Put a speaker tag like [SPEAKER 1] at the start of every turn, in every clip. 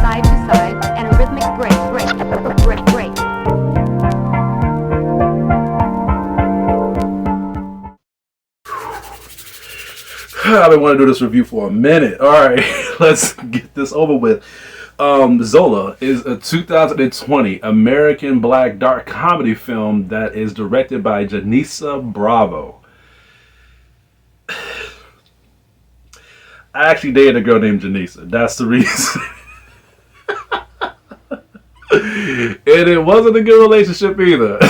[SPEAKER 1] Side to side and a rhythmic break.
[SPEAKER 2] I've been wanting to do this review for a minute. All right, let's get this over with. Zola is a 2020 American black dark comedy film that is directed by Janissa Bravo. I actually dated a girl named Janissa. That's the reason. And it wasn't a good relationship either. A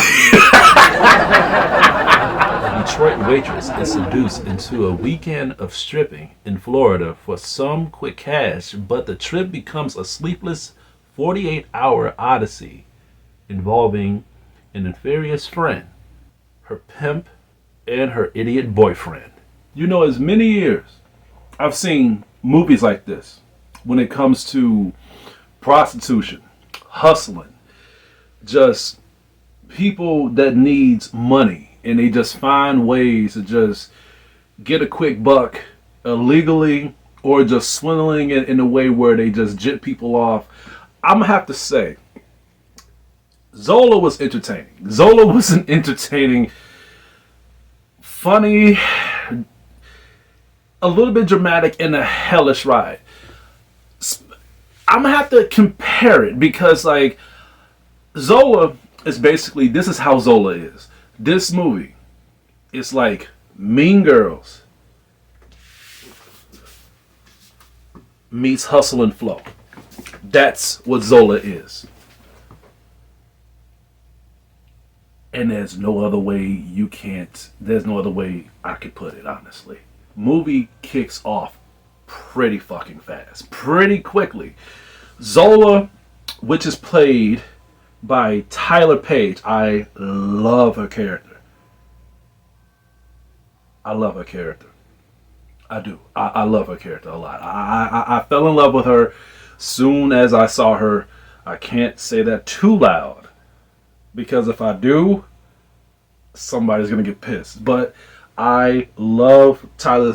[SPEAKER 2] Detroit waitress is seduced into a weekend of stripping in Florida for some quick cash, but the trip becomes a sleepless 48-hour odyssey involving an nefarious friend, her pimp, and her idiot boyfriend. You know, as many years I've seen movies like this when it comes to prostitution, hustling, just people that needs money and they just find ways to just get a quick buck illegally or just swindling it in a way where they just jit people off. I'm gonna have to say Zola was entertaining. Zola was an entertaining, funny, a little bit dramatic, and a hellish ride. I'm gonna have to compare it because, like, Zola is basically, this is how Zola is. This movie is like Mean Girls meets Hustle and Flow. That's what Zola is. And there's no other way there's no other way I could put it, honestly. Movie kicks off pretty fucking fast, pretty quickly. Zola, which is played by Tyler Page. I love her character. I love her character. I do. I love her character a lot. I fell in love with her soon as I saw her. I can't say that too loud because if I do, somebody's gonna get pissed. But I love Tyler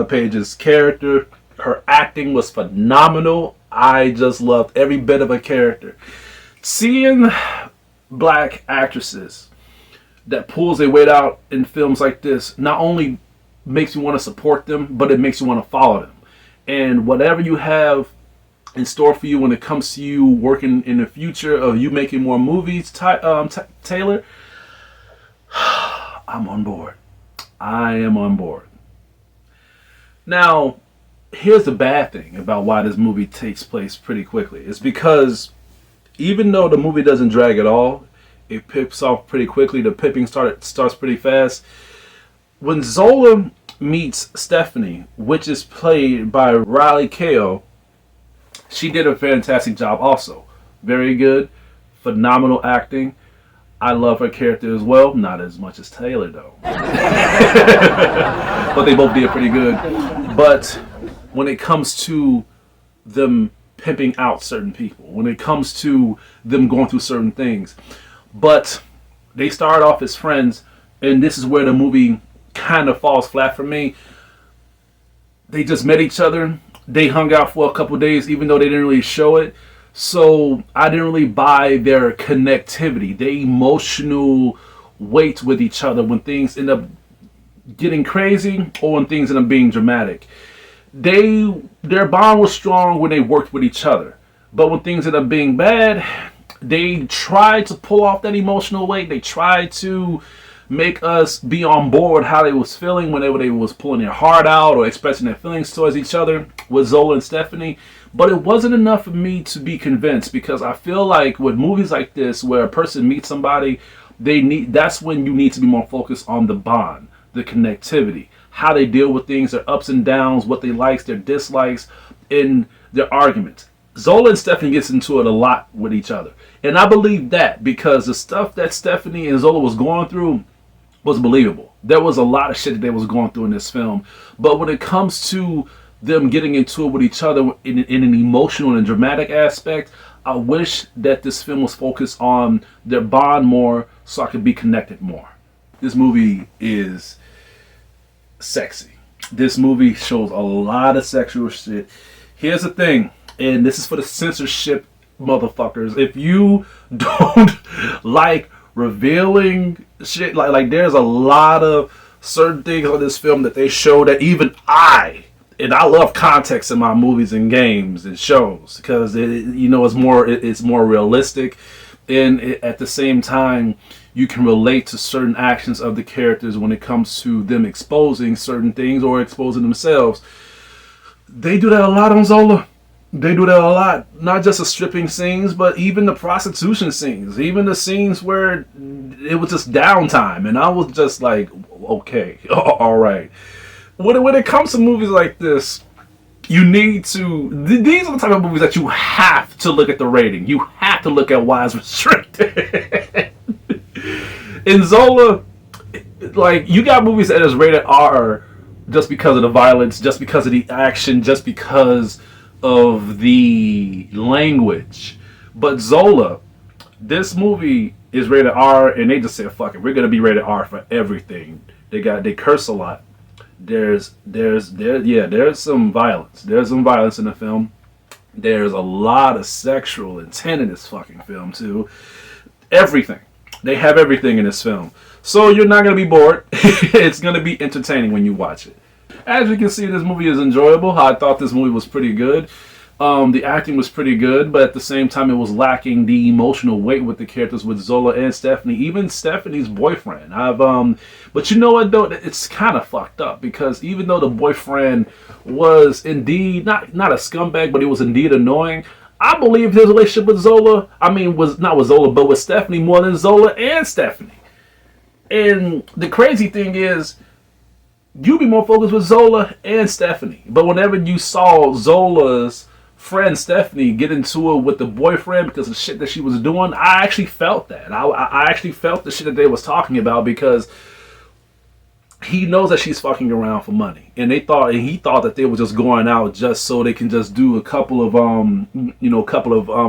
[SPEAKER 2] Page's character. Her acting was phenomenal. I just loved every bit of her character. Seeing black actresses that pulls their weight out in films like this not only makes you want to support them, but it makes you want to follow them. And whatever you have in store for you when it comes to you working in the future of you making more movies, Taylor, I'm on board. I am on board. Now, here's the bad thing about why this movie takes place pretty quickly. It's because even though the movie doesn't drag at all, it pips off pretty quickly. The pipping starts pretty fast. When Zola meets Stephanie, which is played by Riley Keough, she did a fantastic job also. Very good. Phenomenal acting. I love her character as well. Not as much as Taylor, though. But they both did pretty good. But when it comes to them pimping out certain people, when it comes to them going through certain things, but they start off as friends, and this is where the movie kind of falls flat for me. They just met each other. They hung out for a couple days, even though they didn't really show it. So I didn't really buy their connectivity, their emotional weight with each other when things end up getting crazy or when things end up being dramatic. Their bond was strong when they worked with each other. But when things end up being bad, they tried to pull off that emotional weight. They tried to make us be on board how they was feeling whenever they was pulling their heart out or expressing their feelings towards each other with Zola and Stephanie. But it wasn't enough for me to be convinced, because I feel like with movies like this where a person meets somebody, that's when you need to be more focused on the bond, the connectivity, how they deal with things, their ups and downs, what they likes, their dislikes, and their arguments. Zola and Stephanie gets into it a lot with each other. And I believe that because the stuff that Stephanie and Zola was going through was believable. There was a lot of shit that they was going through in this film. But when it comes to them getting into it with each other in an emotional and dramatic aspect, I wish that this film was focused on their bond more so I could be connected more. This movie is sexy. This movie shows a lot of sexual shit. Here's the thing, and this is for the censorship motherfuckers. If you don't like revealing shit, like there's a lot of certain things on this film that they show that even and I love context in my movies and games and shows because it's more realistic, and at the same time you can relate to certain actions of the characters when it comes to them exposing certain things or exposing themselves. They do that a lot on Zola. They do that a lot. Not just the stripping scenes, but even the prostitution scenes. Even the scenes where it was just downtime. And I was just like, okay, all right. When it comes to movies like this, you need to... These are the type of movies that you have to look at the rating. You have to look at why it's restricted. In Zola, like, you got movies that is rated R just because of the violence, just because of the action, just because of the language. But Zola, this movie is rated R, and they just said, fuck it, we're gonna be rated R for everything. They curse a lot. There's some violence. There's some violence in the film. There's a lot of sexual intent in this fucking film too. Everything. They have everything in this film. So you're not going to be bored. It's going to be entertaining when you watch it. As you can see, this movie is enjoyable. I thought this movie was pretty good. The acting was pretty good, but at the same time, it was lacking the emotional weight with the characters with Zola and Stephanie, even Stephanie's boyfriend. But you know what though? It's kind of fucked up because even though the boyfriend was indeed not a scumbag, but he was indeed annoying, I believe his relationship with Zola, was not with Zola, but with Stephanie more than Zola and Stephanie. And the crazy thing is, you be more focused with Zola and Stephanie. But whenever you saw Zola's friend Stephanie get into it with the boyfriend because of the shit that she was doing, I actually felt that. I actually felt the shit that they was talking about because he knows that she's fucking around for money, and he thought that they were just going out just so they can just do a couple of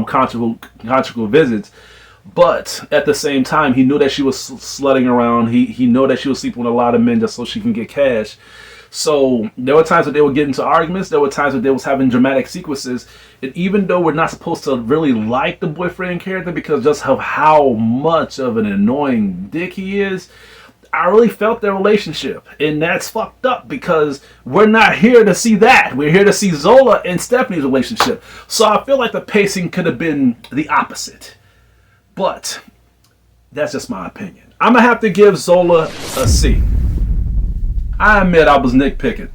[SPEAKER 2] conjugal visits. But at the same time, he knew that she was slutting around. He knew that she was sleeping with a lot of men just so she can get cash. So there were times that they would get into arguments. There were times that they was having dramatic sequences. And even though we're not supposed to really like the boyfriend character because just of how much of an annoying dick he is, I really felt their relationship, and that's fucked up because we're not here to see that. We're here to see Zola and Stephanie's relationship. So I feel like the pacing could have been the opposite. But that's just my opinion. I'm going to have to give Zola a C. I admit I was nitpicking.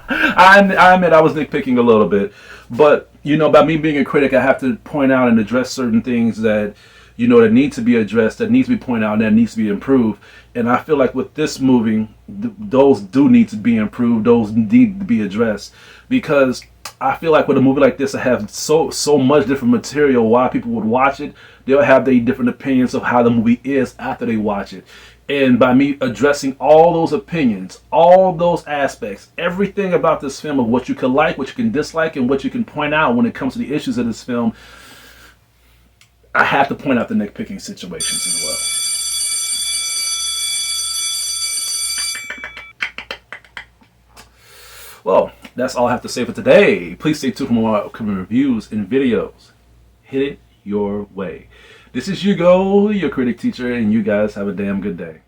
[SPEAKER 2] I admit I was nitpicking a little bit. But, by me being a critic, I have to point out and address certain things that that need to be addressed, that needs to be pointed out, and that needs to be improved. And I feel like with this movie, those do need to be improved. Those need to be addressed because I feel like with a movie like this, I have so much different material. Why people would watch it, they'll have their different opinions of how the movie is after they watch it. And by me addressing all those opinions, all those aspects, everything about this film of what you can like, what you can dislike, and what you can point out when it comes to the issues of this film, I have to point out the nitpicking situations as well. Well, that's all I have to say for today. Please stay tuned for more upcoming reviews and videos. Hit it your way. This is Hugo, your critic teacher, and you guys have a damn good day.